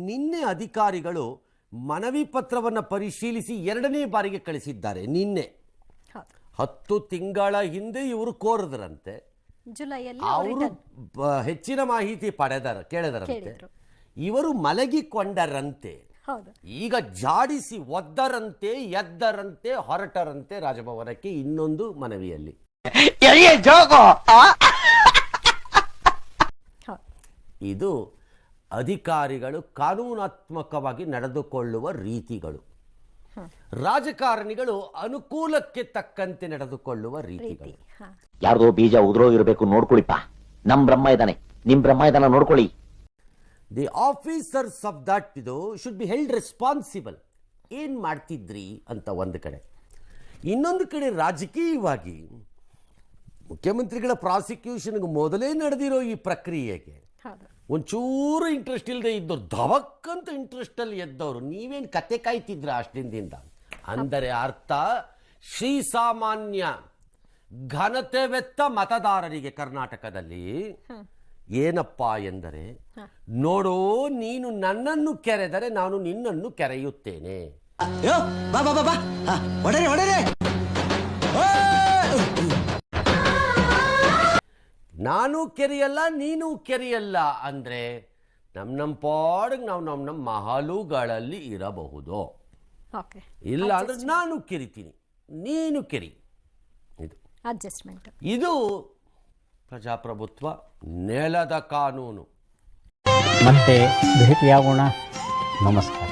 ನಿನ್ನೆ ಅಧಿಕಾರಿಗಳು ಮನವಿ ಪತ್ರವನ್ನು ಪರಿಶೀಲಿಸಿ 2ನೇ ಬಾರಿಗೆ ಕಳಿಸಿದ್ದಾರೆ. ನಿನ್ನೆ 10 ತಿಂಗಳ ಹಿಂದೆ ಇವರು ಕೋರಿದ್ರಂತೆ, ಅವರು ಹೆಚ್ಚಿನ ಮಾಹಿತಿ ಕೇಳಿದರಂತೆ, ಇವರು ಮಲಗಿಕೊಂಡರಂತೆ. ಈಗ ಜಾಡಿಸಿ ಒದ್ದರಂತೆ, ಎದ್ದರಂತೆ, ಹೊರಟರಂತೆ ರಾಜಭವನಕ್ಕೆ ಇನ್ನೊಂದು ಮನವಿಯಲ್ಲಿ. ಇದು ಅಧಿಕಾರಿಗಳು ಕಾನೂನಾತ್ಮಕವಾಗಿ ನಡೆದುಕೊಳ್ಳುವ ರೀತಿಗಳು, ರಾಜಕಾರಣಿಗಳು ಅನುಕೂಲಕ್ಕೆ ತಕ್ಕಂತೆ ನಡೆದುಕೊಳ್ಳುವ ರೀತಿಗಳು. ಯಾರ್ದೋ ಬೀಜ ಉದುರೋಗಿರ್ಬೇಕು, ನೋಡ್ಕೊಳ್ಳಿಪ್ಪ. ನಮ್ ಬ್ರಹ್ಮ ಇದ್ದಾನೆ, ನಿಮ್ ಬ್ರಹ್ಮ ಇದ್ದಾನ, ನೋಡ್ಕೊಳ್ಳಿ. ದಿ ಆಫೀಸರ್ಸ್ ಆಫ್ ದಟ್ ಇದು ಶುಡ್ ಬಿ ಹೆಲ್ಡ್ ರೆಸ್ಪಾನ್ಸಿಬಲ್. ಏನು ಮಾಡ್ತಿದ್ರಿ ಅಂತ ಒಂದು ಕಡೆ, ಇನ್ನೊಂದು ಕಡೆ ರಾಜಕೀಯವಾಗಿ ಮುಖ್ಯಮಂತ್ರಿಗಳ ಪ್ರಾಸಿಕ್ಯೂಷನ್ಗೆ ಮೊದಲೇ ನಡೆದಿರೋ ಈ ಪ್ರಕ್ರಿಯೆಗೆ ಒಂಚೂರು ಇಂಟ್ರೆಸ್ಟ್ ಇಲ್ಲದೆ ಇದ್ದವ್ರು, ಧವಕ್ಕಂತ ಇಂಟ್ರೆಸ್ಟಲ್ಲಿ ಎದ್ದವರು ನೀವೇನು ಕತೆ ಕಾಯ್ತಿದ್ರ ಅಷ್ಟಿಂದಿಂದ ಅಂದರೆ ಅರ್ಥ ಶ್ರೀಸಾಮಾನ್ಯ ಘನತೆವೆತ್ತ ಮತದಾರರಿಗೆ ಕರ್ನಾಟಕದಲ್ಲಿ ಏನಪ್ಪ ಎಂದರೆ, ನೋಡು ನೀನು ನನ್ನನ್ನು ಕೆರೆದರೆ ನಾನು ನಿನ್ನನ್ನು ಕೆರೆಯುತ್ತೇನೆ. ನಾನು ಕೆರೆಯಲ್ಲ, ನೀನು ಕೆರೆಯಲ್ಲ ಅಂದ್ರೆ ನಮ್ಮ ಪಾಡಿಗೆ ನಾವು ನಮ್ಮ ಮಹಲುಗಳಲ್ಲಿ ಇರಬಹುದು. ಇಲ್ಲ ಅಂದ್ರೆ ನಾನು ಕೆರಿತೀನಿ, ನೀನು ಕೆರಿ. ಇದು ಪ್ರಜಾಪ್ರಭುತ್ವ, ನೆಲದ ಕಾನೂನು. ಮತ್ತೆ ಭೇಟಿಯಾಗೋಣ. ನಮಸ್ಕಾರ.